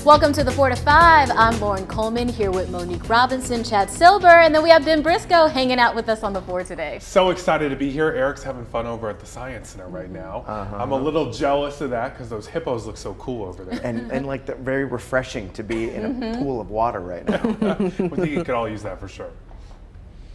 Welcome to the 4 to 5. I'm Lauren Coleman here with Monique Robinson, Chad Silver, and then we have Ben Briscoe hanging out with us on the 4 today. So excited to be here. Eric's having fun over at the Science Center right now. I'm a little jealous of that because those hippos look so cool over there. And like very refreshing to be in a pool of water right now. We think you could all use that for sure.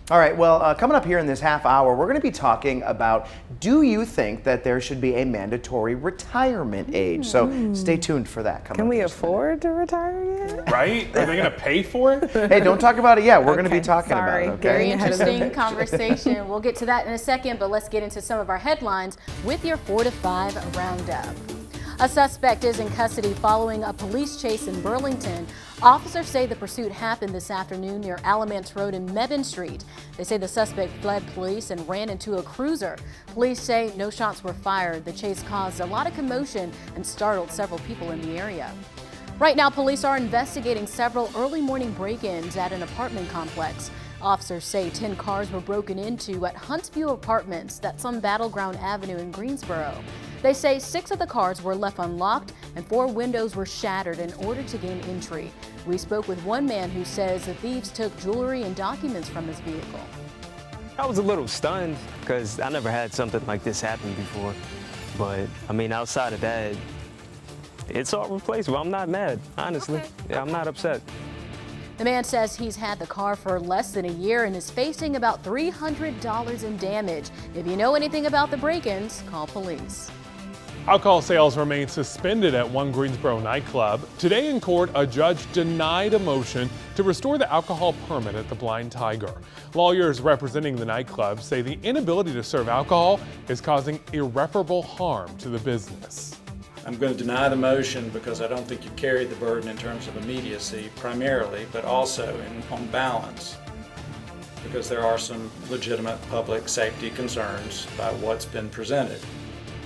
All right, well, coming up here in this half hour, we're going to be talking about, do you think that there should be a mandatory retirement age? So stay tuned for that. Can we afford to retire yet? Right? Are they going to pay for it? Hey, don't talk about it yet. We're going to be talking about it, okay? Very interesting conversation. We'll get to that in a second, but let's get into some of our headlines with your 4 to 5 roundup. A suspect is in custody following a police chase in Burlington. Officers say the pursuit happened this afternoon near Alamance Road and Mebane Street. They say the suspect fled police and ran into a cruiser. Police say no shots were fired. The chase caused a lot of commotion and startled several people in the area. Right now, police are investigating several early morning break-ins at an apartment complex. Officers say 10 cars were broken into at Huntsview Apartments, that's on Battleground Avenue in Greensboro. They say 6 of the cars were left unlocked and 4 windows were shattered in order to gain entry. We spoke with one man who says the thieves took jewelry and documents from his vehicle. I was a little stunned because I never had something like this happen before. But, I mean, outside of that, it's all replaceable. I'm not mad, honestly. Okay. Yeah, I'm not upset. The man says he's had the car for less than a year and is facing about $300 in damage. If you know anything about the break-ins, call police. Alcohol sales remain suspended at one Greensboro nightclub. Today in court, a judge denied a motion to restore the alcohol permit at the Blind Tiger. Lawyers representing the nightclub say the inability to serve alcohol is causing irreparable harm to the business. I'm going to deny the motion because I don't think you carried the burden in terms of immediacy primarily, but also on balance, because there are some legitimate public safety concerns by what's been presented.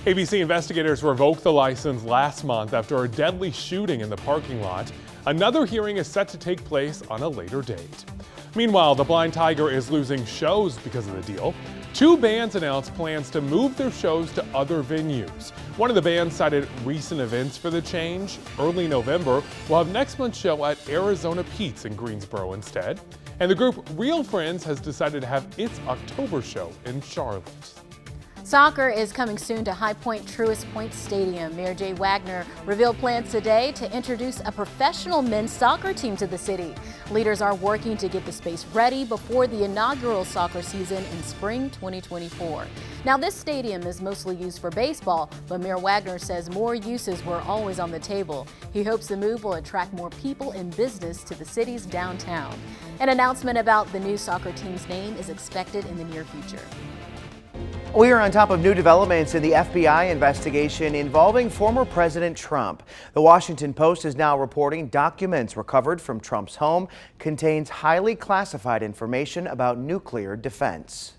ABC investigators revoked the license last month after a deadly shooting in the parking lot. Another hearing is set to take place on a later date. Meanwhile, the Blind Tiger is losing shows because of the deal. 2 bands announced plans to move their shows to other venues. One of the bands cited recent events for the change. Early November, we'll have next month's show at Arizona Pete's in Greensboro instead. And the group Real Friends has decided to have its October show in Charlotte. Soccer is coming soon to High Point Truist Point Stadium. Mayor Jay Wagner revealed plans today to introduce a professional men's soccer team to the city. Leaders are working to get the space ready before the inaugural soccer season in spring 2024. Now, this stadium is mostly used for baseball, but Mayor Wagner says more uses were always on the table. He hopes the move will attract more people and business to the city's downtown. An announcement about the new soccer team's name is expected in the near future. We are on top of new developments in the FBI investigation involving former President Trump. The Washington Post is now reporting documents recovered from Trump's home contains highly classified information about nuclear defense.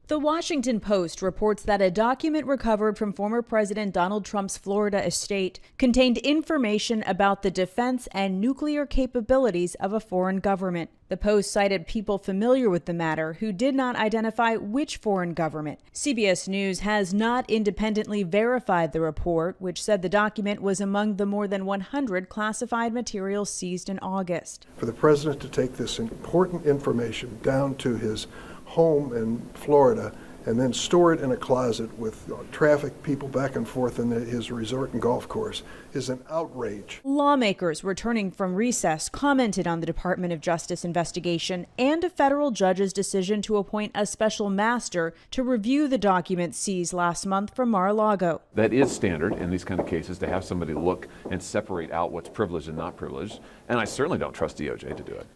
The Washington Post reports that a document recovered from former President Donald Trump's Florida estate contained information about the defense and nuclear capabilities of a foreign government. The Post cited people familiar with the matter who did not identify which foreign government. CBS News has not independently verified the report, which said the document was among the more than 100 classified materials seized in August. For the president to take this important information down to his home in Florida and then store it in a closet with traffic, people back and forth in his resort and golf course is an outrage. Lawmakers returning from recess commented on the Department of Justice investigation and a federal judge's decision to appoint a special master to review the documents seized last month from Mar-a-Lago. That is standard in these kind of cases, to have somebody look and separate out what's privileged and not privileged, and I certainly don't trust DOJ to do it.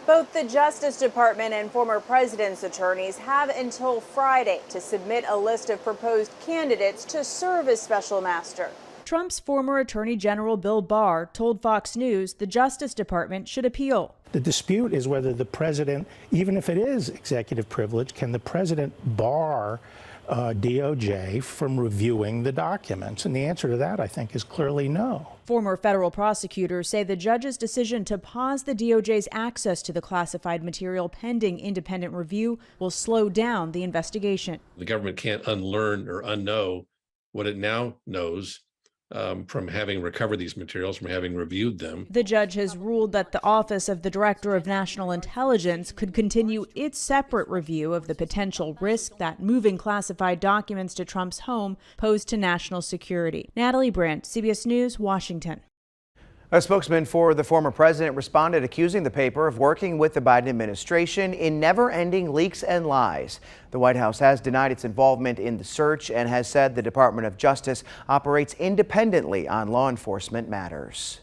Both the Justice Department and former president's attorneys have until Friday to submit a list of proposed candidates to serve as special master. Trump's former Attorney General Bill Barr told Fox News the Justice Department should appeal. The dispute is whether the president, even if it is executive privilege, can the president bar DOJ from reviewing the documents? And the answer to that, I think, is clearly no. Former federal prosecutors say the judge's decision to pause the DOJ's access to the classified material pending independent review will slow down the investigation. The government can't unlearn or unknow what it now knows from having recovered these materials, from having reviewed them. The judge has ruled that the Office of the Director of National Intelligence could continue its separate review of the potential risk that moving classified documents to Trump's home posed to national security. Natalie Brandt, CBS News, Washington. A spokesman for the former president responded accusing the paper of working with the Biden administration in never-ending leaks and lies. The White House has denied its involvement in the search and has said the Department of Justice operates independently on law enforcement matters.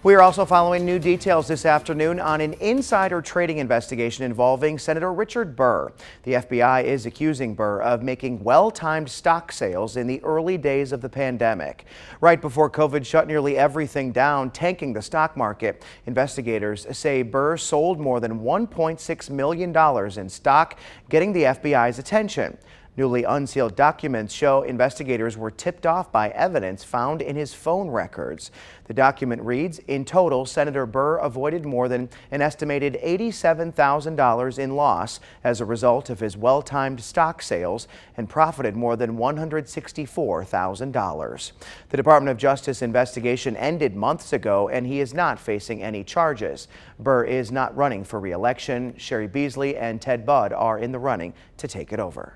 We are also following new details this afternoon on an insider trading investigation involving Senator Richard Burr. The FBI is accusing Burr of making well-timed stock sales in the early days of the pandemic. Right before COVID shut nearly everything down, tanking the stock market, investigators say Burr sold more than $1.6 million in stock, getting the FBI's attention. Newly unsealed documents show investigators were tipped off by evidence found in his phone records. The document reads, in total, Senator Burr avoided more than an estimated $87,000 in loss as a result of his well-timed stock sales and profited more than $164,000. The Department of Justice investigation ended months ago, and he is not facing any charges. Burr is not running for re-election. Sherry Beasley and Ted Budd are in the running to take it over.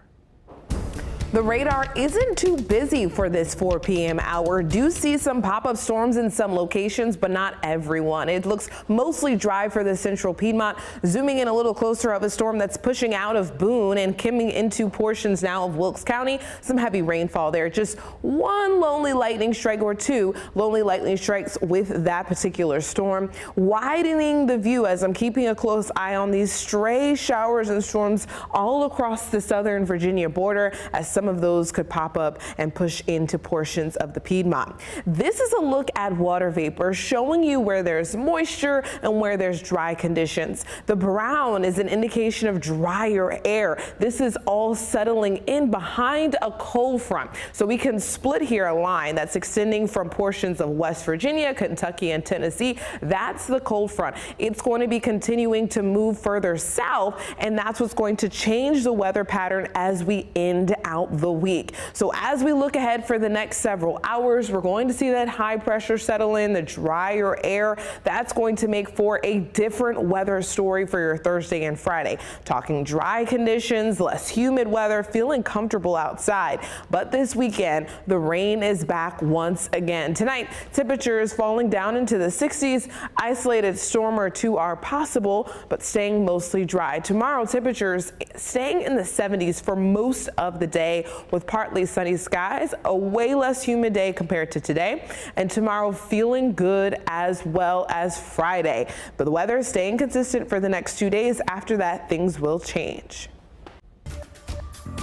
The radar isn't too busy for this 4 p.m. hour. Do see some pop-up storms in some locations, but not everyone. It looks mostly dry for the central Piedmont. Zooming in a little closer of a storm that's pushing out of Boone and coming into portions now of Wilkes County. Some heavy rainfall there. Just one lonely lightning strike or two lonely lightning strikes with that particular storm. Widening the view as I'm keeping a close eye on these stray showers and storms all across the southern Virginia border, as some of those could pop up and push into portions of the Piedmont. This is a look at water vapor, showing you where there's moisture and where there's dry conditions. The brown is an indication of drier air. This is all settling in behind a cold front. So we can split here a line that's extending from portions of West Virginia, Kentucky, and Tennessee. That's the cold front. It's going to be continuing to move further south, and that's what's going to change the weather pattern as we end out the week. So as we look ahead for the next several hours, we're going to see that high pressure settle in, the drier air. That's going to make for a different weather story for your Thursday and Friday. Talking dry conditions, less humid weather, feeling comfortable outside. But this weekend, the rain is back once again. Tonight, temperatures falling down into the 60s. Isolated storm or two are possible, but staying mostly dry. Tomorrow, temperatures staying in the 70s for most of the day, with partly sunny skies, a way less humid day compared to today, and tomorrow feeling good as well as Friday. But the weather staying consistent for the next 2 days. After that, things will change.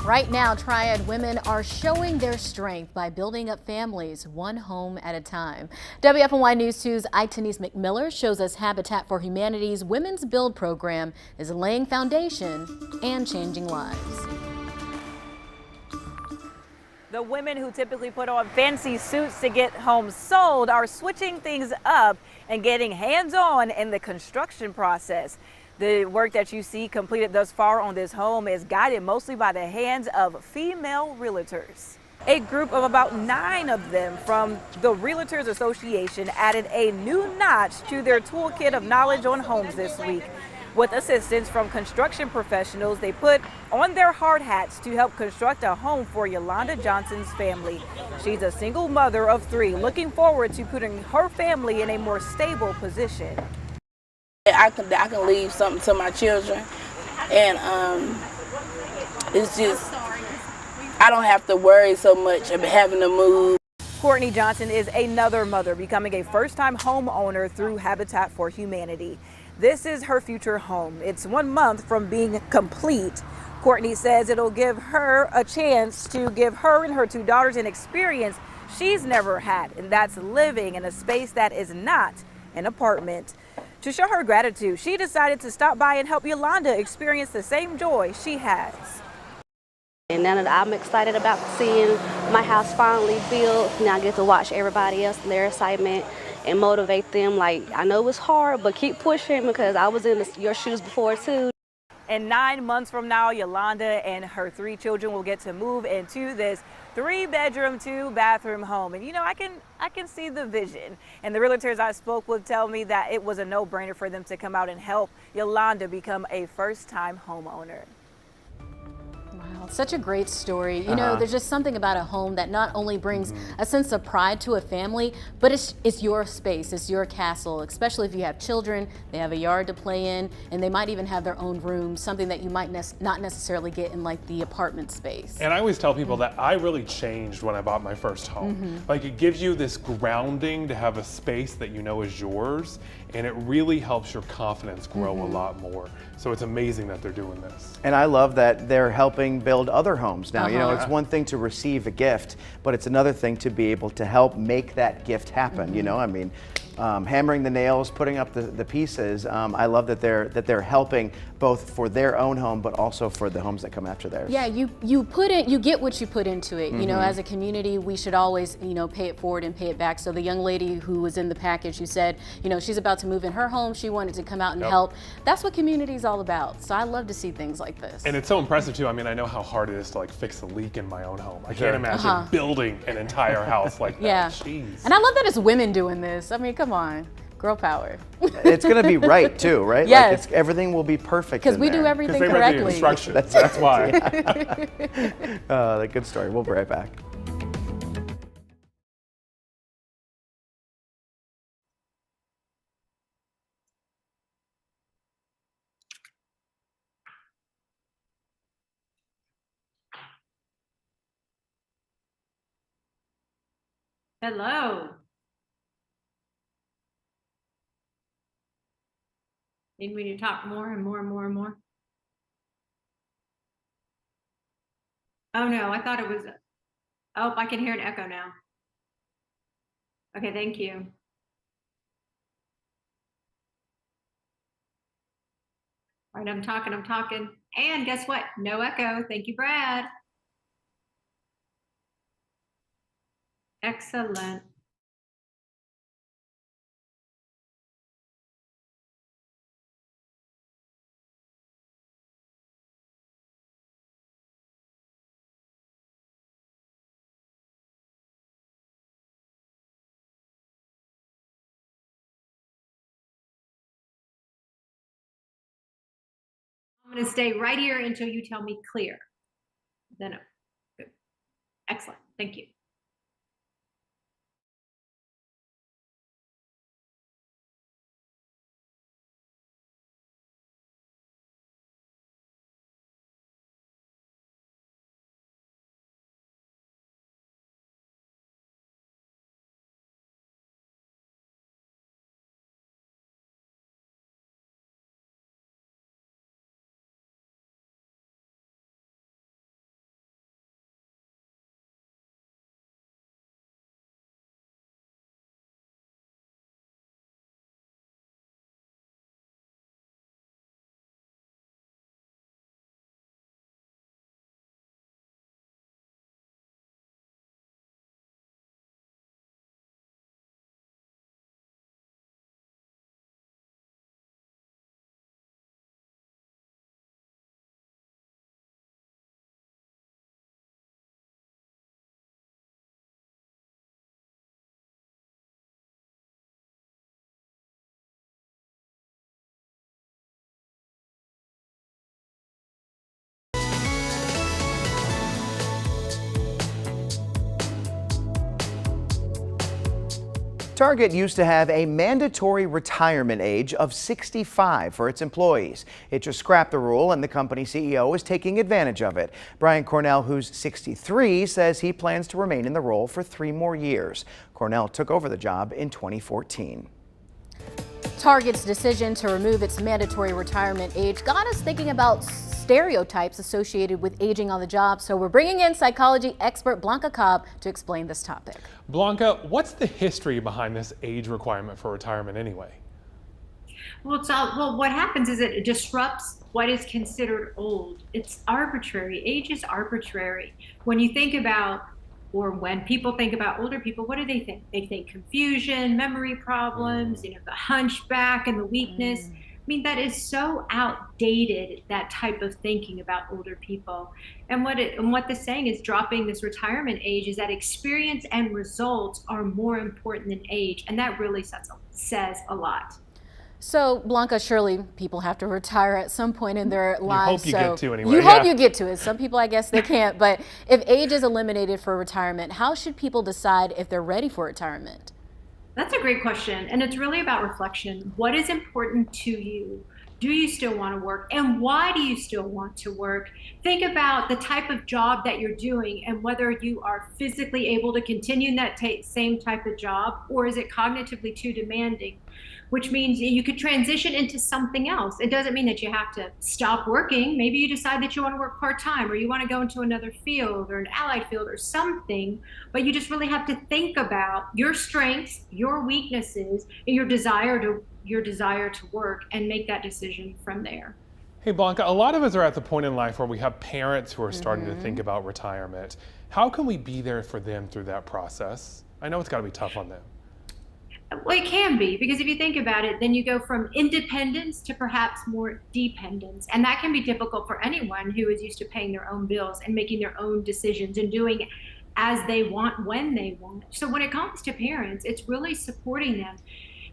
Right now, Triad women are showing their strength by building up families one home at a time. WFNY News 2's Itanise McMiller shows us Habitat for Humanity's Women's Build program is laying foundation and changing lives. The women who typically put on fancy suits to get homes sold are switching things up and getting hands-on in the construction process. The work that you see completed thus far on this home is guided mostly by the hands of female realtors. A group of about 9 of them from the Realtors Association added a new notch to their toolkit of knowledge on homes this week. With assistance from construction professionals, they put on their hard hats to help construct a home for Yolanda Johnson's family. She's a single mother of 3, looking forward to putting her family in a more stable position. I can leave something to my children, and it's just, I don't have to worry so much about having to move. Courtney Johnson is another mother becoming a first-time homeowner through Habitat for Humanity. This is her future home. It's 1 month from being complete. Courtney says it'll give her a chance to give her and her 2 daughters an experience she's never had, and that's living in a space that is not an apartment. To show her gratitude, she decided to stop by and help Yolanda experience the same joy she has. And now that I'm excited about seeing my house finally built, now I get to watch everybody else and their excitement and motivate them. Like, I know it's hard, but keep pushing, because I was in your shoes before too. And 9 months from now, Yolanda and her 3 children will get to move into this 3-bedroom, 2-bathroom home. And you know, I can see the vision. And the realtors I spoke with tell me that it was a no-brainer for them to come out and help Yolanda become a first-time homeowner. Wow, such a great story. You know, there's just something about a home that not only brings a sense of pride to a family, but it's your space, it's your castle, especially if you have children, they have a yard to play in, and they might even have their own room, something that you might not necessarily get in like the apartment space. And I always tell people that I really changed when I bought my first home. Like, it gives you this grounding to have a space that you know is yours, and it really helps your confidence grow a lot more. So it's amazing that they're doing this. And I love that they're helping build other homes now. You know, it's one thing to receive a gift, but it's another thing to be able to help make that gift happen. You know, I mean, hammering the nails, putting up the pieces. I love that they're helping both for their own home, but also for the homes that come after theirs. Yeah, you get what you put into it. You know, as a community, we should always, you know, pay it forward and pay it back. So the young lady who was in the package, who said, you know, she's about to move in her home, she wanted to come out and help. That's what community is all about. So I love to see things like this. And it's so impressive too. I mean, I know how hard it is to like fix a leak in my own home. I can't imagine building an entire house like that. Yeah. Jeez. And I love that it's women doing this. I mean, come on. Girl power. It's going to be right too, right? Yes. Like everything will be perfect. Because we do everything they correctly. Read the instructions. That's why. Good story. We'll be right back. Hello. Need me to talk more and more and more and more? Oh no, I thought it was, oh, I can hear an echo now. Okay, thank you. All right, I'm talking. And guess what? No echo. Thank you, Brad. Excellent. I'm going to stay right here until you tell me clear. Then, good. Excellent. Thank you. Target used to have a mandatory retirement age of 65 for its employees. It just scrapped the rule, and the company CEO is taking advantage of it. Brian Cornell, who's 63, says he plans to remain in the role for 3 more years. Cornell took over the job in 2014. Target's decision to remove its mandatory retirement age got us thinking about stereotypes associated with aging on the job. So we're bringing in psychology expert Blanca Cobb to explain this topic. Blanca, what's the history behind this age requirement for retirement anyway? Well, what happens is it disrupts what is considered old. It's arbitrary. Age is arbitrary. When you think about, or when people think about older people, what do they think? They think confusion, memory problems, you know, the hunchback and the weakness. mean, that is so outdated, that type of thinking about older people. And what the saying is, dropping this retirement age, is that experience and results are more important than age. And that really says a lot. So, Blanca, surely people have to retire at some point in their lives. You hope you get to anyway. You hope you get to it. Some people, I guess, they can't. But if age is eliminated for retirement, how should people decide if they're ready for retirement? That's a great question. And it's really about reflection. What is important to you? Do you still want to work? And why do you still want to work? Think about the type of job that you're doing and whether you are physically able to continue in that same type of job, or is it cognitively too demanding? Which means you could transition into something else. It doesn't mean that you have to stop working. Maybe you decide that you want to work part-time, or you want to go into another field or an allied field or something, but you just really have to think about your strengths, your weaknesses, and your desire to work, and make that decision from there. Hey, Blanca, a lot of us are at the point in life where we have parents who are starting to think about retirement. How can we be there for them through that process? I know it's got to be tough on them. Well, it can be, because if you think about it, then you go from independence to perhaps more dependence. And that can be difficult for anyone who is used to paying their own bills and making their own decisions and doing as they want, when they want. So when it comes to parents, it's really supporting them.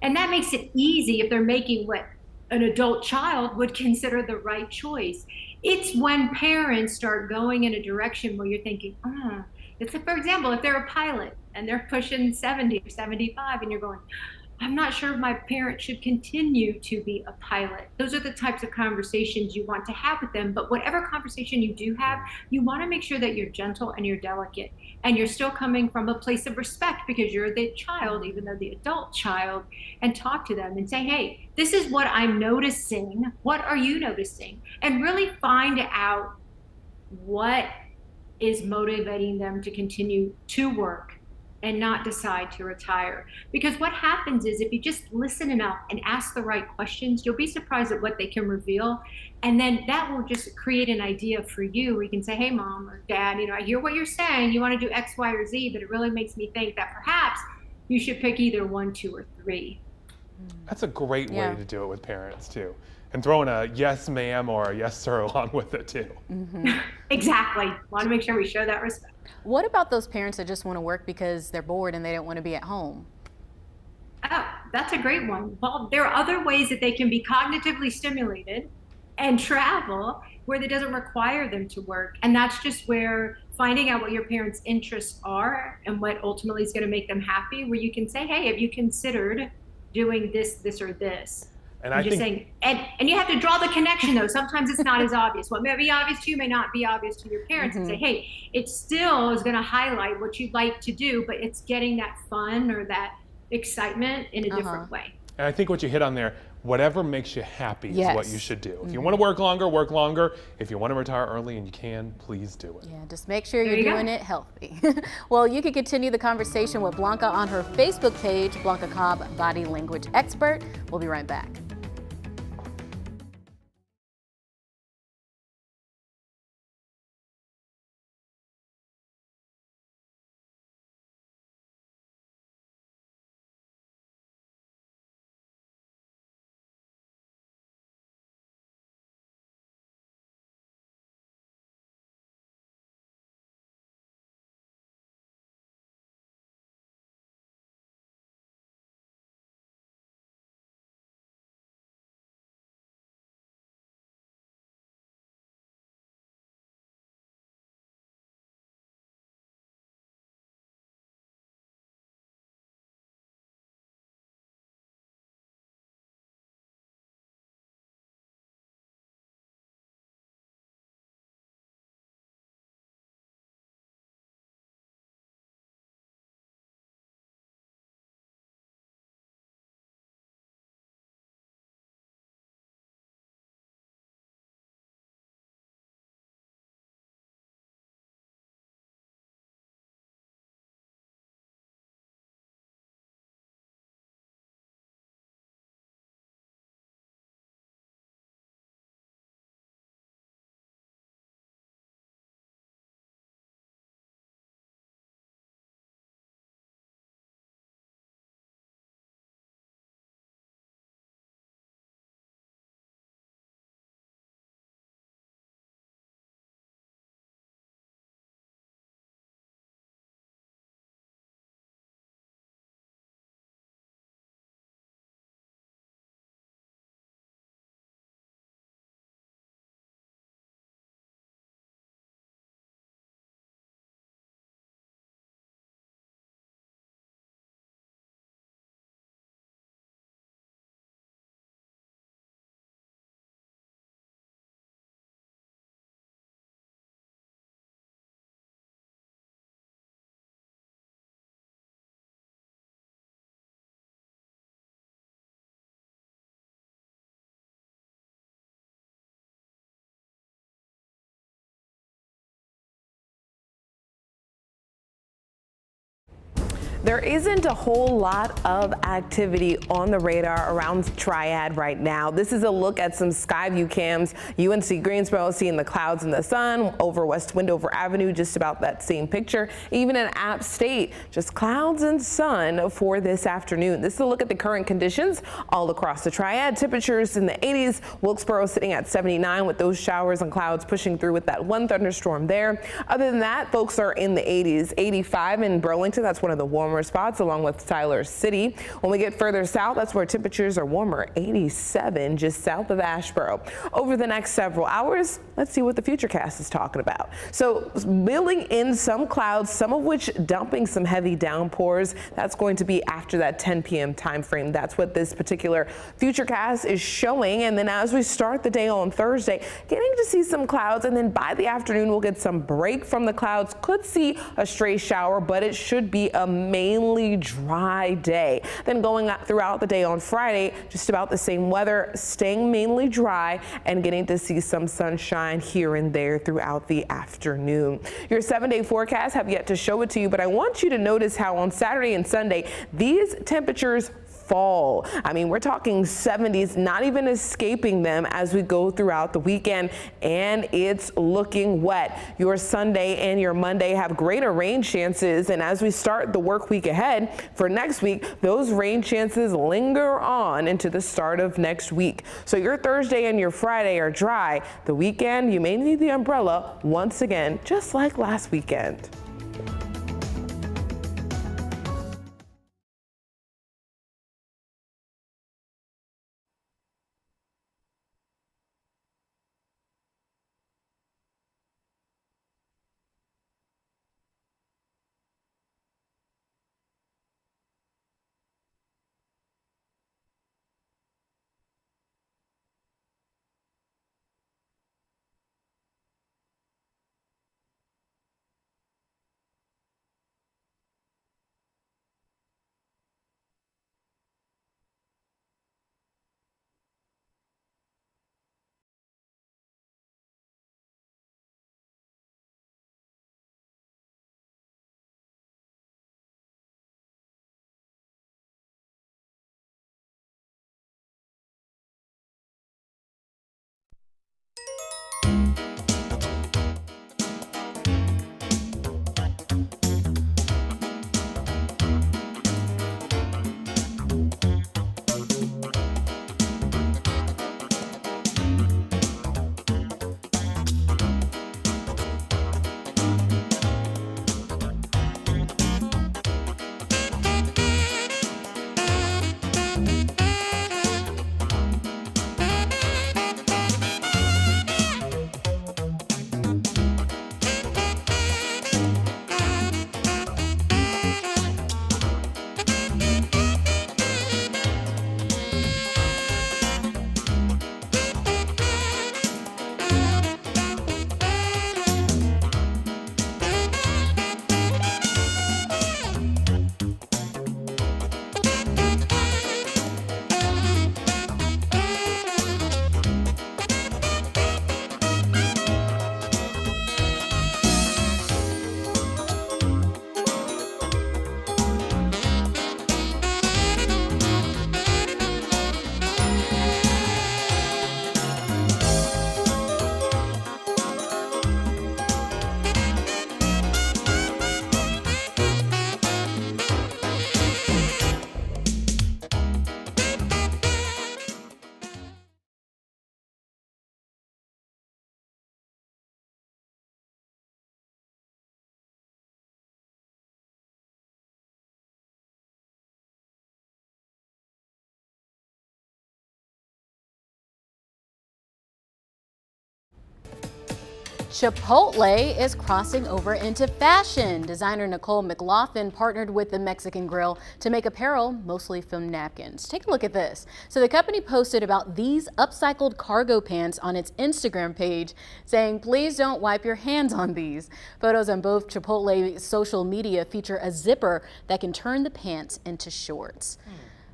And that makes it easy if they're making what an adult child would consider the right choice. It's when parents start going in a direction where you're thinking, it's like, for example, if they're a pilot and they're pushing 70 or 75 and you're going, I'm not sure if my parent should continue to be a pilot. Those are the types of conversations you want to have with them. But whatever conversation you do have, you want to make sure that you're gentle and you're delicate, and you're still coming from a place of respect, because you're the child, even though the adult child, and talk to them and say, hey, this is what I'm noticing. What are you noticing? And really find out what is motivating them to continue to work and not decide to retire. Because what happens is, if you just listen enough and ask the right questions, you'll be surprised at what they can reveal. And then that will just create an idea for you where you can say, hey, mom or dad, I hear what you're saying. You want to do X, Y, or Z, but it really makes me think that perhaps you should pick either 1, 2, or 3. That's a great way to do it with parents, too. And throwing a yes, ma'am, or a yes, sir along with it, too. Exactly. Want to make sure we show that respect. What about those parents that just want to work because they're bored and they don't want to be at home? Oh, that's a great one. Well, there are other ways that they can be cognitively stimulated and travel where it doesn't require them to work. And that's just where finding out what your parents' interests are and what ultimately is going to make them happy, where you can say, hey, have you considered doing this, this, or this? And I'm just saying, and you have to draw the connection, though. Sometimes it's not as obvious. What may be obvious to you may not be obvious to your parents. And say, hey, it still is going to highlight what you'd like to do, but it's getting that fun or that excitement in a different way. And I think what you hit on there, whatever makes you happy is what you should do. If you want to work longer, work longer. If you want to retire early and you can, please do it. Yeah, just make sure you're doing it healthy. Well, you can continue the conversation with Blanca on her Facebook page, Blanca Cobb, Body Language Expert. We'll be right back. There isn't a whole lot of activity on the radar around Triad right now. This is a look at some sky view cams. UNC Greensboro seeing the clouds and the sun over West Wendover Avenue, just about that same picture. Even in App State, just clouds and sun for this afternoon. This is a look at the current conditions all across the Triad. Temperatures in the 80s. Wilkesboro sitting at 79 with those showers and clouds pushing through with that one thunderstorm there. Other than that, folks are in the 80s. 85 in Burlington. That's one of the warmer spots, along with Tyler City. When we get further south, that's where temperatures are warmer. 87 just south of Asheboro. Over the next several hours, let's see what the futurecast is talking about. So building in some clouds, some of which dumping some heavy downpours. That's going to be after that 10 p.m. time frame. That's what this particular futurecast is showing. And then as we start the day on Thursday, getting to see some clouds, and then by the afternoon we'll get some break from the clouds. Could see a stray shower, but it should be a mainly dry day. Then going throughout the day on Friday, just about the same weather, staying mainly dry and getting to see some sunshine here and there throughout the afternoon. Your 7-day forecast have yet to show it to you, but I want you to notice how on Saturday and Sunday, these temperatures fall. I mean, we're talking 70s, not even escaping them as we go throughout the weekend, and it's looking wet. Your Sunday and your Monday have greater rain chances, and as we start the work week ahead for next week, those rain chances linger on into the start of next week. So your Thursday and your Friday are dry. The weekend, you may need the umbrella once again, just like last weekend. Chipotle is crossing over into fashion. Designer Nicole McLaughlin partnered with the Mexican Grill to make apparel mostly from napkins. Take a look at this. So the company posted about these upcycled cargo pants on its Instagram page, saying, "Please don't wipe your hands on these." Photos on both Chipotle social media feature a zipper that can turn the pants into shorts.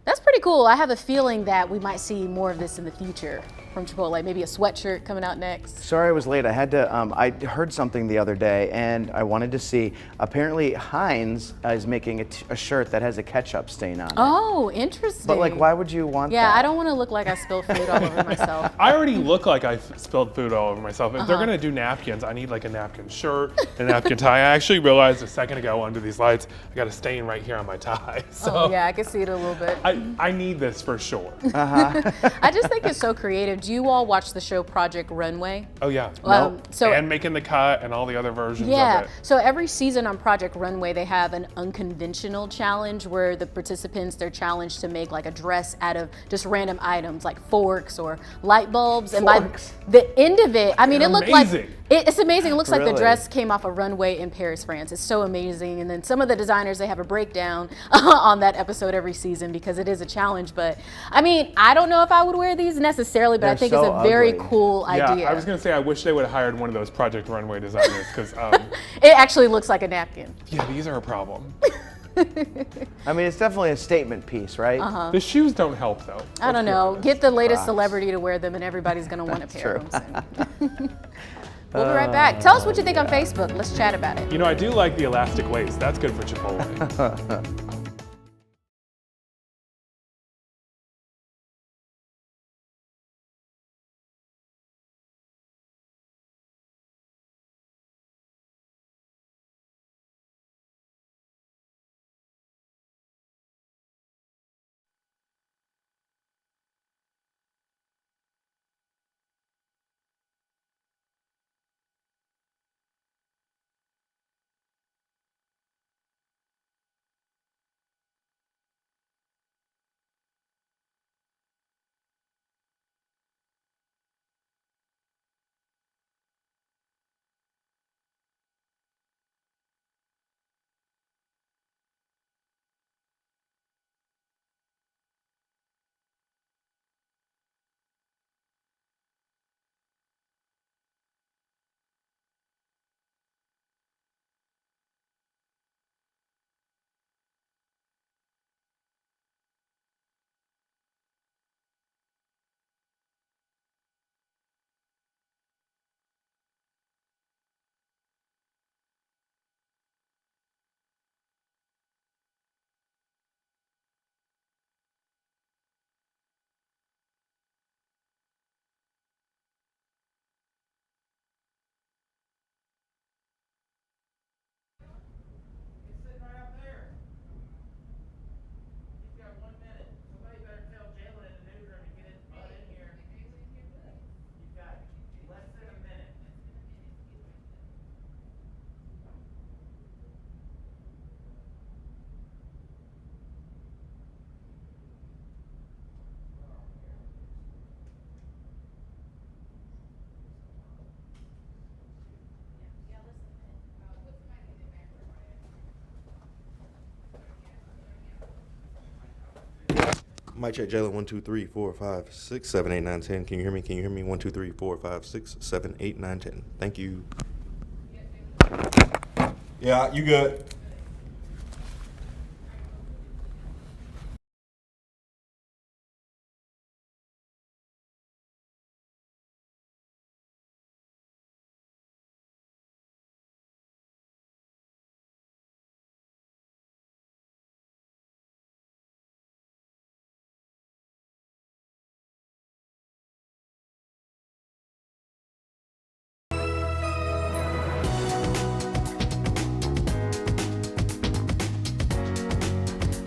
That's pretty cool. I have a feeling that we might see more of this in the future. from Chipotle? Maybe a sweatshirt coming out next? Sorry I was late. I had to, I heard something the other day and I wanted to see. Apparently Heinz is making a shirt that has a ketchup stain on it. Oh, interesting. But like, why would you want that? Yeah, I don't want to look like I spilled food all over myself. I already look like I spilled food all over myself. If they're gonna do napkins, I need like a napkin shirt, a napkin tie. I actually realized a second ago under these lights, I got a stain right here on my tie. So Oh yeah, I can see it a little bit. I need this for sure. I just think it's so creative. Do you all watch the show Project Runway? Oh yeah. And Making the Cut and all the other versions of it. So every season on Project Runway, they have an unconventional challenge where the participants, they're challenged to make like a dress out of just random items like forks or light bulbs. And by the end of it, I mean, it looked like it's amazing. It looks like the dress came off a runway in Paris, France. It's so amazing. And then some of the designers, they have a breakdown on that episode every season because it is a challenge. But I mean, I don't know if I would wear these necessarily, but I think it's a very cool idea. Yeah, I was gonna say I wish they would have hired one of those Project Runway designers because it actually looks like a napkin. Yeah, these are a problem. I mean, it's definitely a statement piece, right? The shoes don't help though. I don't know. Get the latest celebrity to wear them and everybody's gonna want a pair of them soon. We'll be right back. Tell us what you think on Facebook. Let's chat about it. You know, I do like the elastic waist. That's good for Chipotle. Mic check, Jalen. 1, 2, 3, 4, 5, 6, 7, 8, 9, 10. Can you hear me? Can you hear me? 1, 2, 3, 4, 5, 6, 7, 8, 9, 10. Thank you. Yeah, you good.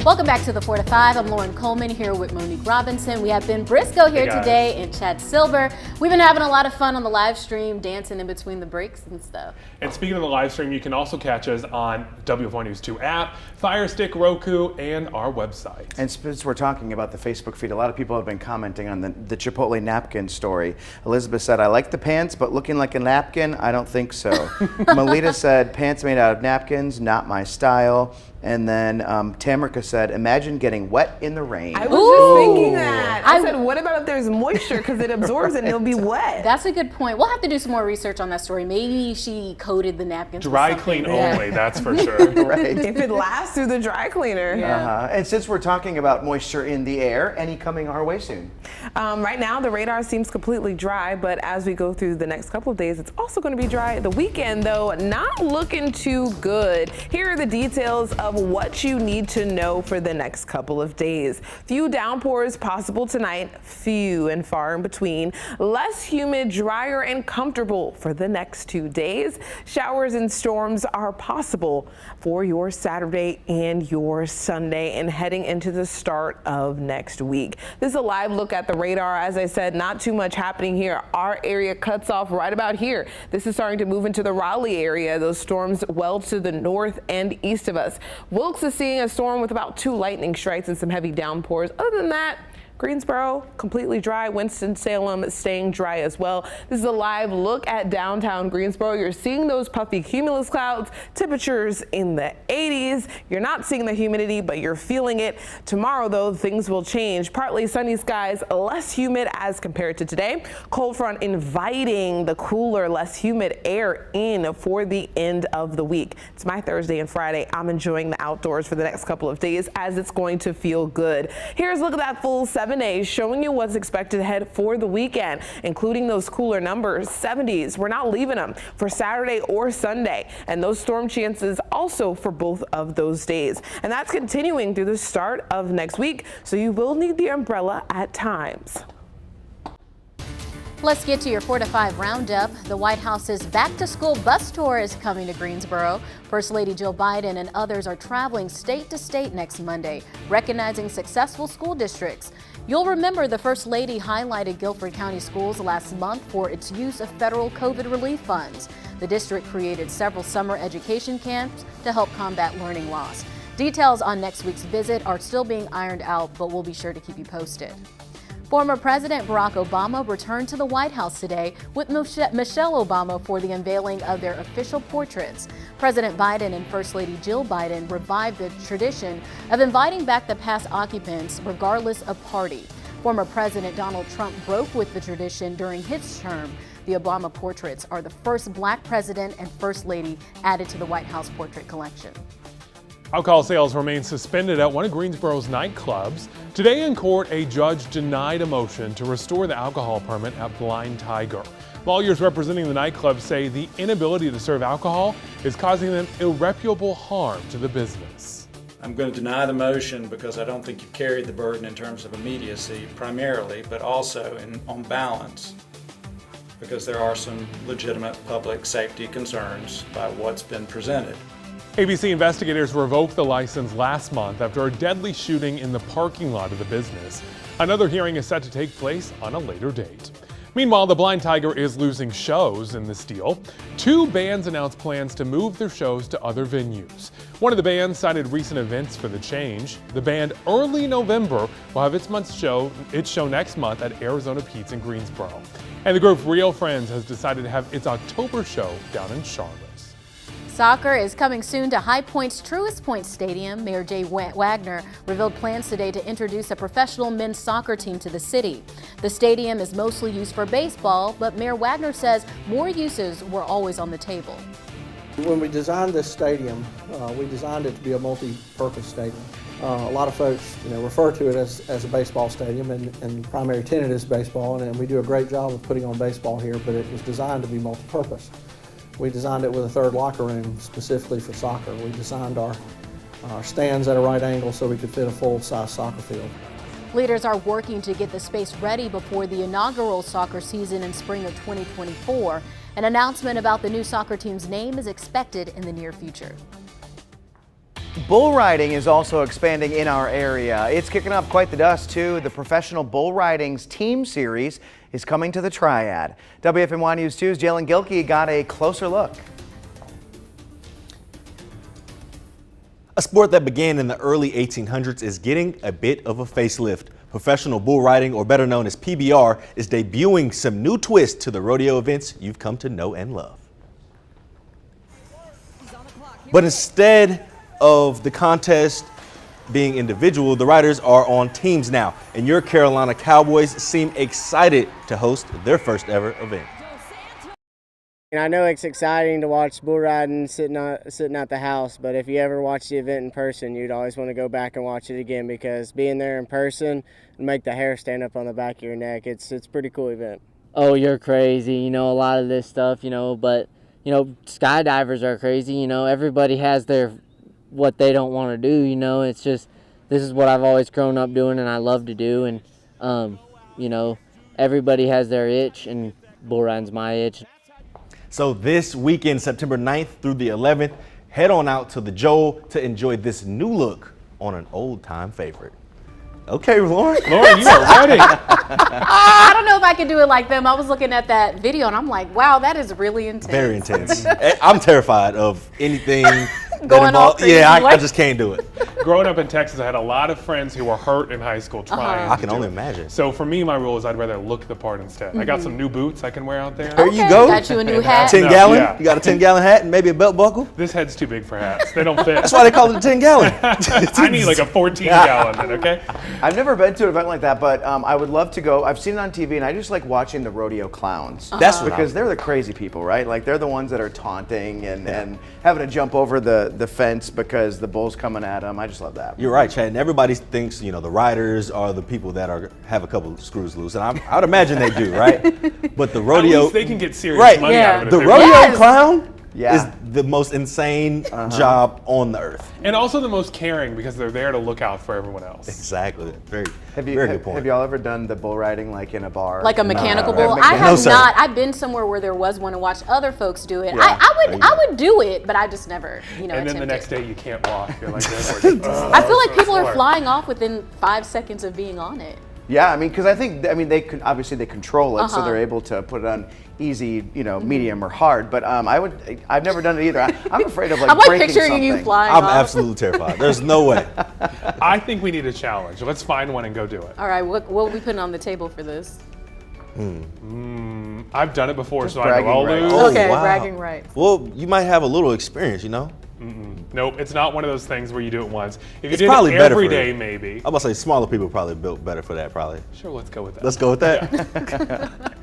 Welcome back to the 4 to 5. I'm Lauren Coleman here with Monique Robinson. We have Ben Briscoe here today and Chad Silver. We've been having a lot of fun on the live stream, dancing in between the breaks and stuff. And speaking of the live stream, you can also catch us on WFOI News 2 app, Fire Stick, Roku, and our website. And since we're talking about the Facebook feed, a lot of people have been commenting on the Chipotle napkin story. Elizabeth said, I like the pants, but looking like a napkin, I don't think so. Melita said, pants made out of napkins, not my style. And then Tamarica said, imagine getting wet in the rain. I was just thinking that. I said, what about if there's moisture? Because it absorbs and it'll be wet. That's a good point. We'll have to do some more research on that story. Maybe she coated the napkins. Dry clean only, that's for sure. Right. If it lasts through the dry cleaner. And since we're talking about moisture in the air, any coming our way soon? Right now, the radar seems completely dry, but as we go through the next couple of days, it's also going to be dry. The weekend, though, not looking too good. Here are the details of what you need to know for the next couple of days. Few downpours possible tonight, few and far in between. Less humid, drier, and comfortable for the next 2 days. Showers and storms are possible for your Saturday and your Sunday and heading into the start of next week. This is a live look at the radar. As I said, not too much happening here. Our area cuts off right about here. This is starting to move into the Raleigh area. Those storms well to the north and east of us. Wilkes is seeing a storm with about 2 lightning strikes and some heavy downpours. Other than that, Greensboro, completely dry. Winston-Salem staying dry as well. This is a live look at downtown Greensboro. You're seeing those puffy cumulus clouds, temperatures in the 80s. You're not seeing the humidity, but you're feeling it. Tomorrow, though, things will change. Partly sunny skies, less humid as compared to today. Cold front inviting the cooler, less humid air in for the end of the week. It's my Thursday and Friday. I'm enjoying the outdoors for the next couple of days as it's going to feel good. Here's a look at that full 7 days, showing you what's expected ahead for the weekend, including those cooler numbers, 70s. We're not leaving them for Saturday or Sunday, and those storm chances also for both of those days. And that's continuing through the start of next week, so you will need the umbrella at times. Let's get to your 4 to 5 roundup. The White House's back-to-school bus tour is coming to Greensboro. First Lady Jill Biden and others are traveling state to state next Monday, recognizing successful school districts. You'll remember the First Lady highlighted Guilford County Schools last month for its use of federal COVID relief funds. The district created several summer education camps to help combat learning loss. Details on next week's visit are still being ironed out, but we'll be sure to keep you posted. Former President Barack Obama returned to the White House today with Michelle Obama for the unveiling of their official portraits. President Biden and First Lady Jill Biden revived the tradition of inviting back the past occupants regardless of party. Former President Donald Trump broke with the tradition during his term. The Obama portraits are the first Black president and First Lady added to the White House portrait collection. Alcohol sales remain suspended at one of Greensboro's nightclubs. Today in court, a judge denied a motion to restore the alcohol permit at Blind Tiger. Lawyers representing the nightclub say the inability to serve alcohol is causing them irreparable harm to the business. I'm going to deny the motion because I don't think you carried the burden in terms of immediacy primarily, but also on balance, because there are some legitimate public safety concerns by what's been presented. ABC investigators revoked the license last month after a deadly shooting in the parking lot of the business. Another hearing is set to take place on a later date. Meanwhile, the Blind Tiger is losing shows in this deal. 2 bands announced plans to move their shows to other venues. One of the bands cited recent events for the change. The band Early November will have its show next month at Arizona Pete's in Greensboro. And the group Real Friends has decided to have its October show down in Charlotte. Soccer is coming soon to High Point's Truist Point Stadium. Mayor Jay Wagner revealed plans today to introduce a professional men's soccer team to the city. The stadium is mostly used for baseball, but Mayor Wagner says more uses were always on the table. When we designed this stadium, we designed it to be a multi-purpose stadium. A lot of folks, refer to it as a baseball stadium, and the primary tenet is baseball, and we do a great job of putting on baseball here, but it was designed to be multi-purpose. We designed it with a 3rd locker room specifically for soccer. We designed our stands at a right angle so we could fit a full-size soccer field. Leaders are working to get the space ready before the inaugural soccer season in spring of 2024. An announcement about the new soccer team's name is expected in the near future. Bull riding is also expanding in our area. It's kicking up quite the dust, too. The Professional Bull Riding's Team Series is coming to the Triad. WFMY News 2's Jalen Gilkey got a closer look. A sport that began in the early 1800s is getting a bit of a facelift. Professional bull riding, or better known as PBR, is debuting some new twists to the rodeo events you've come to know and love. But instead of the contest being individual, the riders are on teams now, and your Carolina Cowboys seem excited to host their first ever event. And I know it's exciting to watch bull riding sitting at the house, but if you ever watch the event in person, you'd always want to go back and watch it again, because being there in person and make the hair stand up on the back of your neck, it's a pretty cool event. Oh, you're crazy, you know, a lot of this stuff, you know, but, you know, skydivers are crazy, you know, everybody has what they don't want to do, you know, it's just, this is what I've always grown up doing and I love to do, and, you know, everybody has their itch, and bull riding's my itch. So this weekend, September 9th through the 11th, head on out to the Joel to enjoy this new look on an old-time favorite. Okay, Lauren. Lauren, you are ready. I don't know if I can do it like them. I was looking at that video and I'm like, wow, that is really intense. Very intense. I'm terrified of anything Going all crazy. Yeah, I just can't do it. Growing up in Texas, I had a lot of friends who were hurt in high school trying. I can only imagine. So for me, my rule is I'd rather look the part instead. I got some new boots I can wear out there. There you go. Got you a new hat. 10 gallon? Yeah. You got a 10-gallon hat and maybe a belt buckle? This head's too big for hats. They don't fit. That's why they call it a 10-gallon. I need like a 14-gallon then, okay? I've never been to an event like that, but I would love to go. I've seen it on TV, and I just like watching the rodeo clowns. That's what because they're the crazy people, right? Like they're the ones that are taunting and having to jump over the fence because the bull's coming at them. I just love that. You're right, Chad. And everybody thinks, you know, the riders are the people that have a couple of screws loose, and I would imagine they do, right? But the rodeo, At least they can get serious money out of it. The rodeo clown is the most insane job on the earth. And also the most caring, because they're there to look out for everyone else. Exactly. Very good point. Have y'all ever done the bull riding like in a bar? Like a mechanical bull? I have not. I've been somewhere where there was one and watched other folks do it. Yeah. I would do it, but I just never, you know, And then attempted. the next day you can't walk. You're like, I feel like people are flying off within 5 seconds of being on it. Yeah, I mean, because they obviously they control it, so they're able to put it on easy, you know, medium or hard. But I've never done it either. I'm afraid of like I'm like breaking picturing something. you flying I'm off. absolutely terrified. There's no way. I think we need a challenge. Let's find one and go do it. All right, what are we putting on the table for this? I've done it before, Just so I know I'll bragging lose. rights. Okay, wow. bragging rights. Well, you might have a little experience, you know? Nope, it's not one of those things where you do it once. If you It's did probably it better every for day, it. maybe. I'm about to say smaller people probably built better for that, probably. Sure, let's go with that. Let's go with that.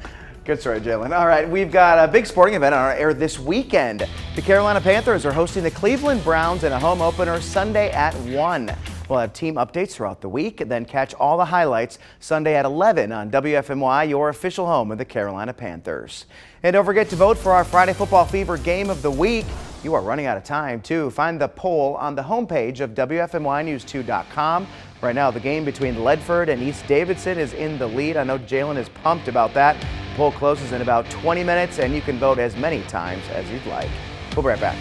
Good story, Jalen. All right, we've got a big sporting event on our air this weekend. The Carolina Panthers are hosting the Cleveland Browns in a home opener Sunday at 1. We'll have team updates throughout the week, and then catch all the highlights Sunday at 11 on WFMY, your official home of the Carolina Panthers. And don't forget to vote for our Friday Football Fever Game of the Week. You are running out of time, too. Find the poll on the homepage of WFMYnews2.com. Right now, the game between Ledford and East Davidson is in the lead. I know Jalen is pumped about that. The poll closes in about 20 minutes, and you can vote as many times as you'd like. We'll be right back.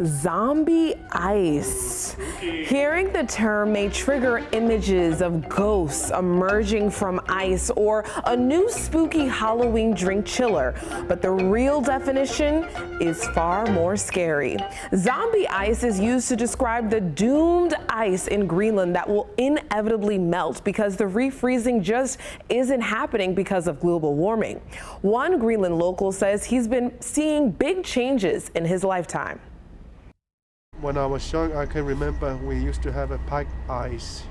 Zombie ice. Hearing the term may trigger images of ghosts emerging from ice or a new spooky Halloween drink chiller, but the real definition is far more scary. Zombie ice is used to describe the doomed ice in Greenland that will inevitably melt because the refreezing just isn't happening because of global warming. One Greenland local says he's been seeing big changes in his lifetime. When I was young, I can remember we used to have a pack ice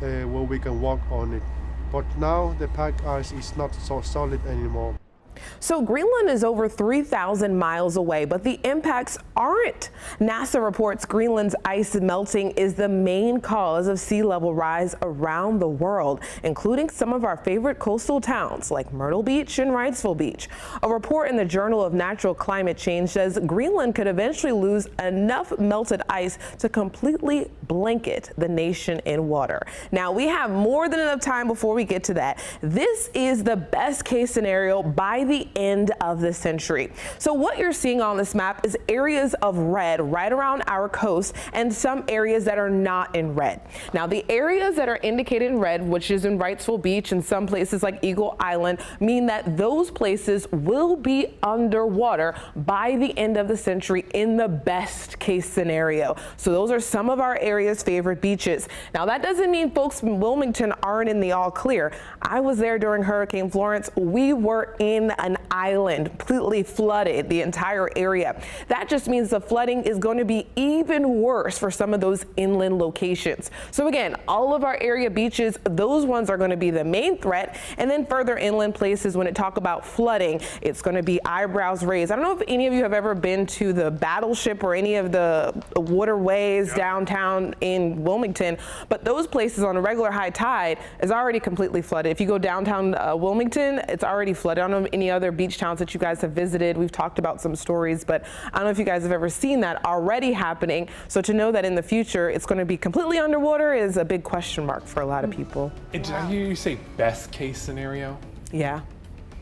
where we can walk on it. But now the pack ice is not so solid anymore. So Greenland is over 3,000 miles away, but the impacts aren't. NASA reports Greenland's ice melting is the main cause of sea level rise around the world, including some of our favorite coastal towns like Myrtle Beach and Wrightsville Beach. A report in the Journal of Natural Climate Change says Greenland could eventually lose enough melted ice to completely blanket the nation in water. Now, we have more than enough time before we get to that. This is the best case scenario by the end of the century. So what you're seeing on this map is areas of red right around our coast and some areas that are not in red. Now, the areas that are indicated in red, which is in Wrightsville Beach and some places like Eagle Island, mean that those places will be underwater by the end of the century in the best case scenario. So those are some of our area's favorite beaches. Now, that doesn't mean folks in Wilmington aren't in the all clear. I was there during Hurricane Florence. We were in an island, completely flooded the entire area. That just means the flooding is going to be even worse for some of those inland locations. So again, all of our area beaches, those ones are going to be the main threat. And then further inland places, when it talk about flooding, it's going to be eyebrows raised. I don't know if any of you have ever been to the Battleship or any of the waterways downtown in Wilmington, but those places on a regular high tide is already completely flooded. If you go downtown Wilmington, it's already flooded. I don't know if any other beach towns that you guys have visited. We've talked about some stories, but I don't know if you guys have ever seen that already happening. So to know that in the future it's going to be completely underwater is a big question mark for a lot of people. And did I hear you say best case scenario? Yeah.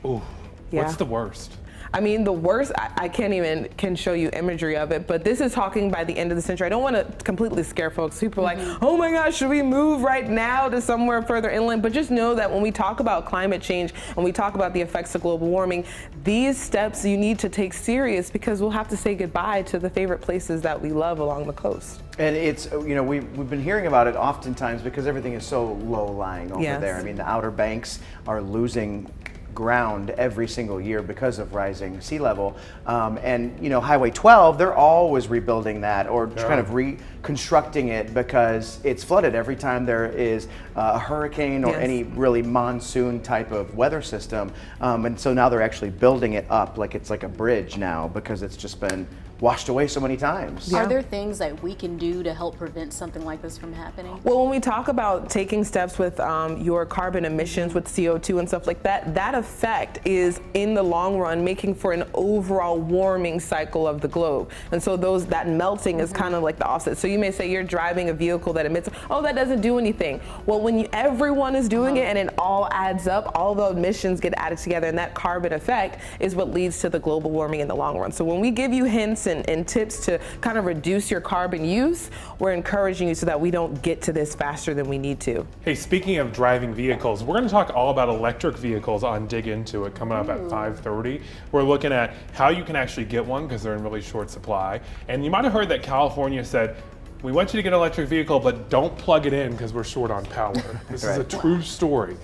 Ooh. Yeah. What's the worst? I mean, the worst, I can't even can show you imagery of it, but this is talking by the end of the century. I don't want to completely scare folks. People are like, oh my gosh, should we move right now to somewhere further inland? But just know that when we talk about climate change and we talk about the effects of global warming, these steps you need to take serious because we'll have to say goodbye to the favorite places that we love along the coast. And it's, you know, we've been hearing about it oftentimes because everything is so low-lying over there. I mean, the Outer Banks are losing ground every single year because of rising sea level. And, you know, Highway 12, they're always rebuilding that or kind of reconstructing it because it's flooded every time there is a hurricane or any really monsoon type of weather system. And so now they're actually building it up like it's like a bridge now because it's just been washed away so many times. Are there things that we can do to help prevent something like this from happening? Well, when we talk about taking steps with your carbon emissions with CO2 and stuff like that, that effect is in the long run making for an overall warming cycle of the globe. And so that melting is kind of like the offset. So you may say you're driving a vehicle that emits, oh, that doesn't do anything. Well, when everyone is doing it and it all adds up, all the emissions get added together, and that carbon effect is what leads to the global warming in the long run. So when we give you hints and tips to kind of reduce your carbon use, we're encouraging you so that we don't get to this faster than we need to. Hey, speaking of driving vehicles, we're going to talk all about electric vehicles on Dig Into It coming up at 5:30. We're looking at how you can actually get one because they're in really short supply. And you might have heard that California said, we want you to get an electric vehicle, but don't plug it in because we're short on power. This is a true story.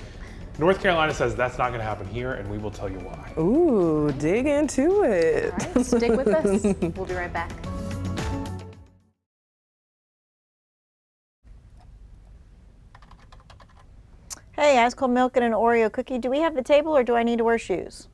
North Carolina says that's not going to happen here, and we will tell you why. Ooh, dig into it. All right, stick with us. We'll be right back. Hey, ice cold milk and an Oreo cookie. Do we have the table or do I need to wear shoes?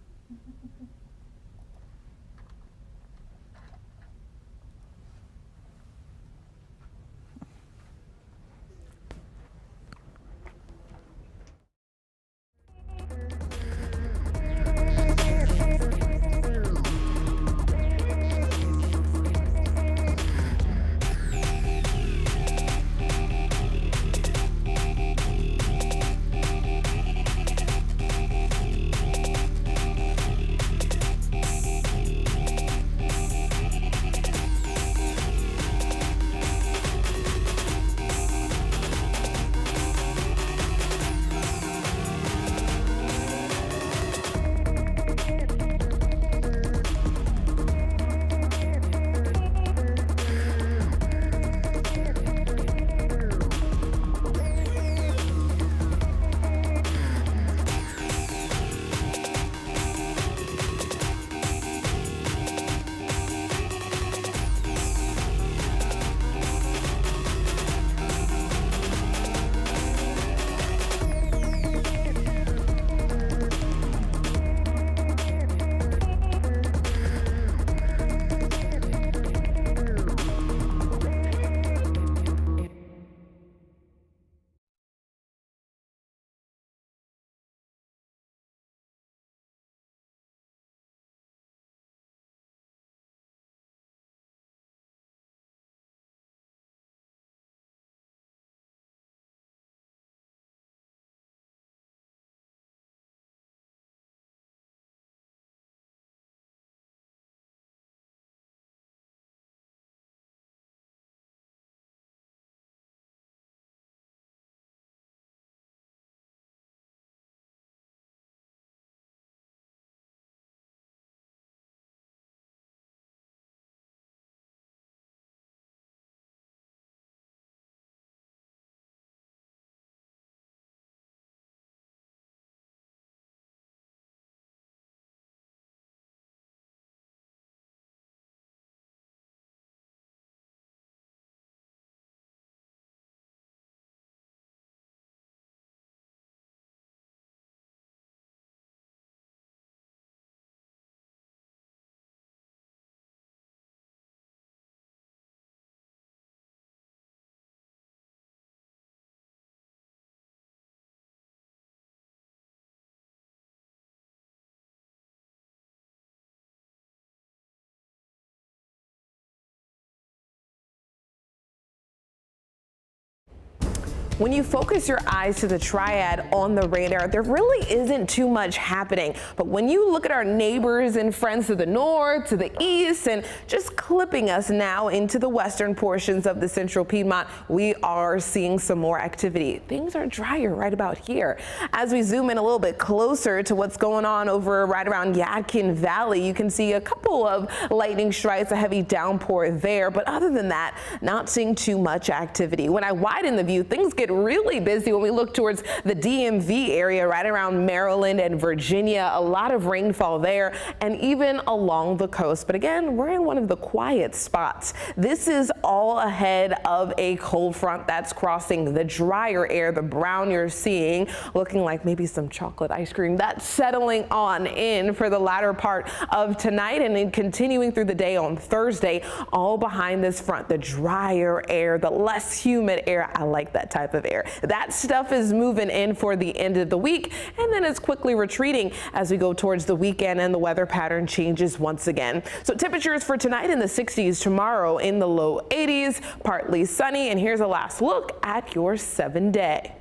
when you focus your eyes to the triad on the radar, there really isn't too much happening. But when you look at our neighbors and friends to the north, to the east, and just clipping us now into the western portions of the central Piedmont, we are seeing some more activity. Things are drier right about here. As we zoom in a little bit closer to what's going on over right around Yadkin Valley, you can see a couple of lightning strikes, a heavy downpour there, but other than that, not seeing too much activity. When I widen the view, things get really busy when we look towards the DMV area right around Maryland and Virginia. A lot of rainfall there and even along the coast. But again, we're in one of the quiet spots. This is all ahead of a cold front that's crossing the drier air. The brown you're seeing looking like maybe some chocolate ice cream. That's settling on in for the latter part of tonight and then continuing through the day on Thursday, all behind this front. The drier air, the less humid air. I like that type of air. That stuff is moving in for the end of the week, and then it's quickly retreating as we go towards the weekend and the weather pattern changes once again. So temperatures for tonight in the 60s, tomorrow in the low 80s, partly sunny, and here's a last look at your 7-day.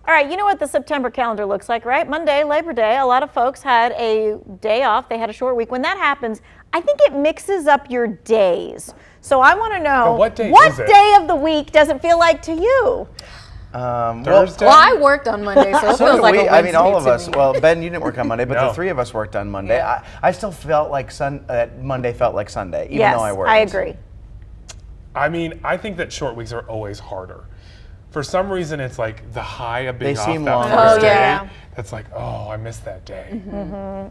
All right, you know what the September calendar looks like, right? Monday, Labor Day, a lot of folks had a day off. They had a short week. When that happens, I think it mixes up your days. So I want to know, what day of the week does it feel like to you? Thursday? Well, I worked on Monday, so it feels like a Wednesday. I mean, all of us. to me. Well, Ben, you didn't work on Monday, but No. the three of us worked on Monday. Yeah. I still felt like Monday felt like Sunday, even Yes, though I worked. I agree. I mean, I think that short weeks are always harder. For some reason, it's like the high of being They off seem that longer. first Oh, day. yeah. That's like, oh, I missed that day.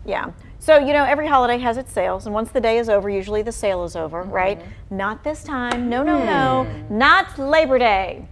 Yeah. So, you know, every holiday has its sales, and once the day is over, usually the sale is over, right? Not this time. No, no, no. Not Labor Day.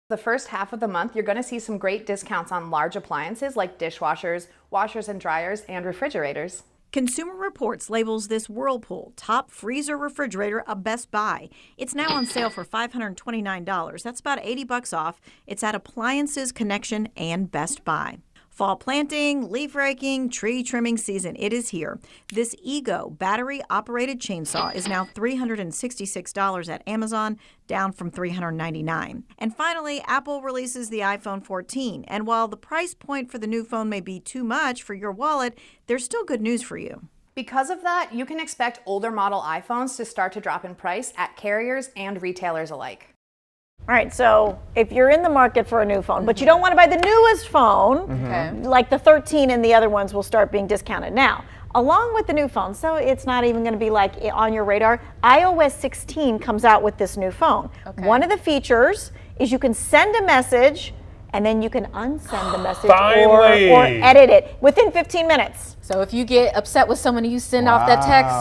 The first half of the month, you're going to see some great discounts on large appliances like dishwashers, washers and dryers, and refrigerators. Consumer Reports labels this Whirlpool top freezer refrigerator a Best Buy. It's now on sale for $529. That's about $80 off. It's at Appliances Connection and Best Buy. Fall planting, leaf raking, tree trimming season, it is here. This Ego battery-operated chainsaw is now $366 at Amazon, down from $399. And finally, Apple releases the iPhone 14. And while the price point for the new phone may be too much for your wallet, there's still good news for you. Because of that, you can expect older model iPhones to start to drop in price at carriers and retailers alike. All right, so if you're in the market for a new phone, but you don't want to buy the newest phone, like the 13 and the other ones will start being discounted. Now, along with the new phone, so it's not even going to be like on your radar, iOS 16 comes out with this new phone. One of the features is you can send a message and then you can unsend the message or edit it within 15 minutes. So if you get upset with someone and you send off that text,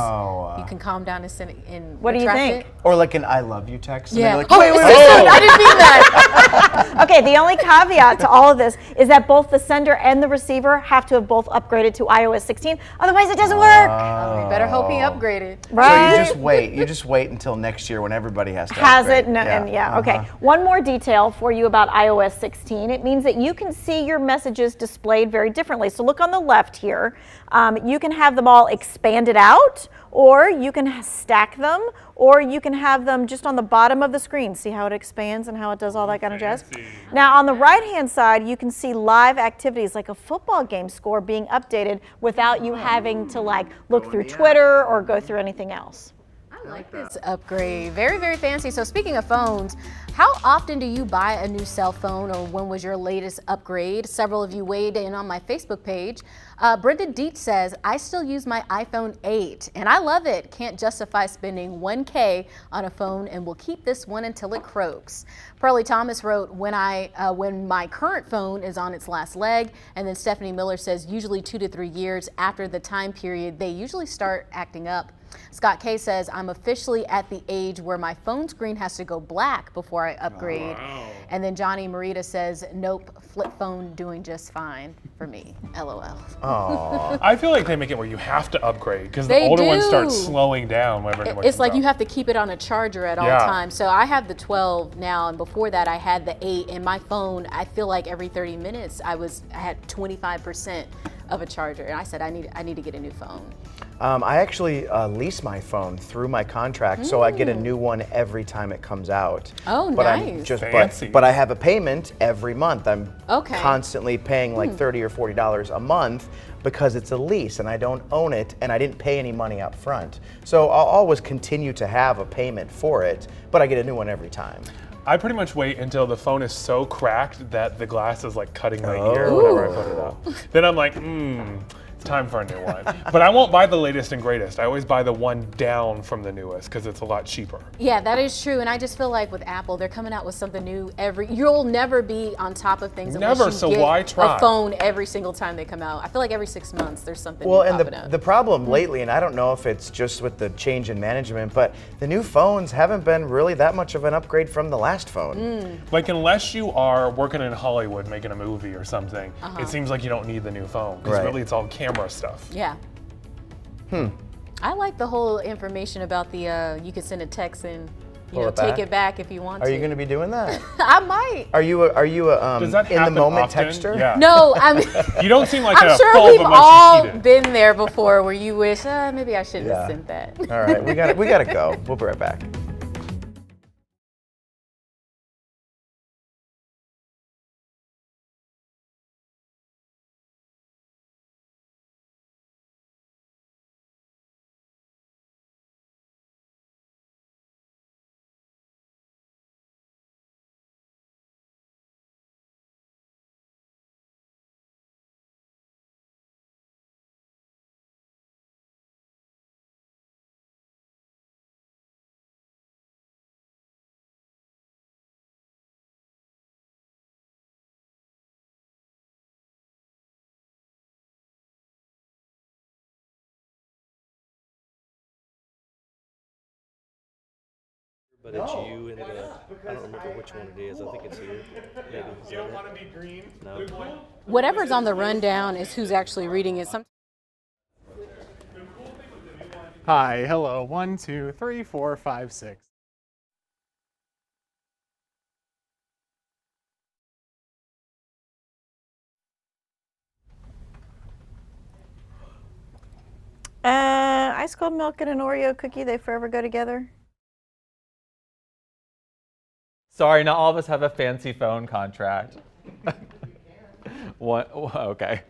you can calm down and send it in. What do you think? Or like an I love you text. Yeah. And they're like, I didn't mean that. Okay, the only caveat to all of this is that both the sender and the receiver have to have both upgraded to iOS 16. Otherwise, it doesn't work. Oh, you better hope he upgraded. Right? So you just wait until next year when everybody has to Has upgrade. it? No, okay. One more detail for you about iOS 16. It means that you can see your messages displayed very differently. So look on the left here. You can have them all expanded out, or you can stack them, or you can have them just on the bottom of the screen. See how it expands and how it does all that kind of jazz? Now on the right-hand side, you can see live activities like a football game score being updated without you having to like look through Twitter or go through anything else. I like this upgrade. Very, very fancy. So speaking of phones, how often do you buy a new cell phone, or when was your latest upgrade? Several of you weighed in on my Facebook page. Brenda Dietz says, I still use my iPhone 8 and I love it. Can't justify spending $1K on a phone and will keep this one until it croaks. Pearlie Thomas wrote, when my current phone is on its last leg. And then Stephanie Miller says, usually 2 to 3 years after the time period, they usually start acting up. Scott K says, I'm officially at the age where my phone screen has to go black before I upgrade. And then Johnny Marita says, nope, flip phone doing just fine for me. LOL. I feel like they make it where you have to upgrade because the They older ones start do. slowing down. It's like you have to keep it on a charger at all times. So I have the 12 now, and before that I had the 8. And my phone, I feel like every 30 minutes I had 25% of a charger, and I said I need to get a new phone. I actually lease my phone through my contract, so I get a new one every time it comes out. Oh, but nice. I'm just, Fancy. but I have a payment every month. I'm Okay. constantly paying like $30 or $40 a month because it's a lease and I don't own it and I didn't pay any money up front. So I'll always continue to have a payment for it, but I get a new one every time. I pretty much wait until the phone is so cracked that the glass is like cutting my ear whenever I put it up. Then I'm like, time for a new one. But I won't buy the latest and greatest. I always buy the one down from the newest because it's a lot cheaper. Yeah, that is true. And I just feel like with Apple, they're coming out with something new you'll never be on top of things unless Never, you so get why try? a phone every single time they come out. I feel like every 6 months there's something Well, new and popping up. the problem lately, and I don't know if it's just with the change in management, but the new phones haven't been really that much of an upgrade from the last phone. Like unless you are working in Hollywood making a movie or something, it seems like you don't need the new phone because Right. really it's all camera stuff. Yeah. I like the whole information about the you can send a text and Pull it take back? it back if you want Are to. you going to be doing that? I might. Are you a Does that in the happen moment often? texter? Yeah. No, I mean, You don't seem like I'm a sure full we've but much all heated. been there before where you wish, maybe I shouldn't have Yeah. sent that. All right, we got to go. We'll be right back. But it's you and I don't remember which one it is. I think it's here. Maybe. You don't want to be green? No. Whatever's on the rundown is who's actually reading it. Hi, hello, 1, 2, 3, 4, 5, 6. Ice cold milk and an Oreo cookie, they forever go together. Sorry, not all of us have a fancy phone contract. What? Okay.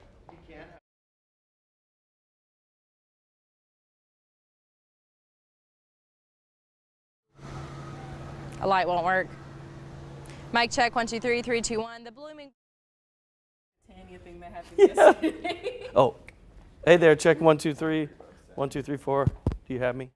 A light won't work. Mic check, 1, 2, 3, 3, 2, 1. The blooming. Thing that happened yesterday. Oh, hey there. Check 1, 2, 3. 1, 2, 3, 4. Do you have me?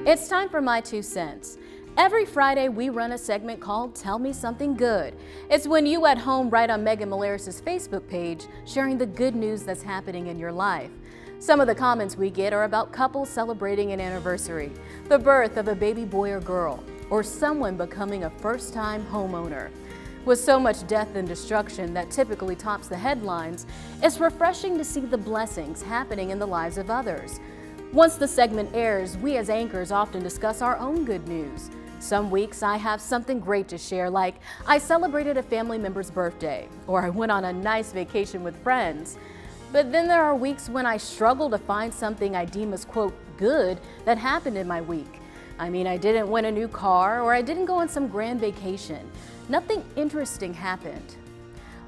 It's time for my 2 cents. Every Friday, we run a segment called Tell Me Something Good. It's when you at home write on Megan Malaris' Facebook page, sharing the good news that's happening in your life. Some of the comments we get are about couples celebrating an anniversary, the birth of a baby boy or girl, or someone becoming a first-time homeowner. With so much death and destruction that typically tops the headlines, it's refreshing to see the blessings happening in the lives of others. Once the segment airs, we as anchors often discuss our own good news. Some weeks I have something great to share, like I celebrated a family member's birthday, or I went on a nice vacation with friends. But then there are weeks when I struggle to find something I deem as, quote, good that happened in my week. I mean, I didn't win a new car, or I didn't go on some grand vacation. Nothing interesting happened.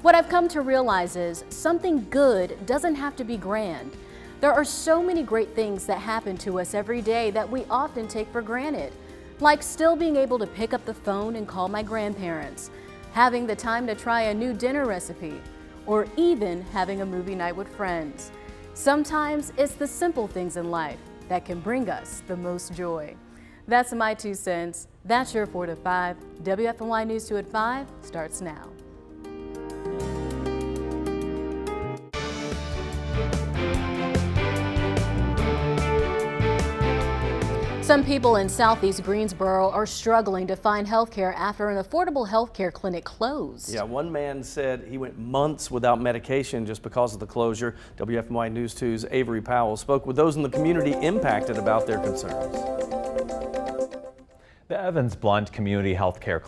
What I've come to realize is something good doesn't have to be grand. There are so many great things that happen to us every day that we often take for granted, like still being able to pick up the phone and call my grandparents, having the time to try a new dinner recipe, or even having a movie night with friends. Sometimes it's the simple things in life that can bring us the most joy. That's my 2 cents. That's your 4 to 5. WFMY News 2 at 5 starts now. Some people in Southeast Greensboro are struggling to find health care after an affordable health care clinic closed. Yeah, one man said he went months without medication just because of the closure. WFMY News 2's Avery Powell spoke with those in the community impacted about their concerns. The Evans Blunt Community Health Care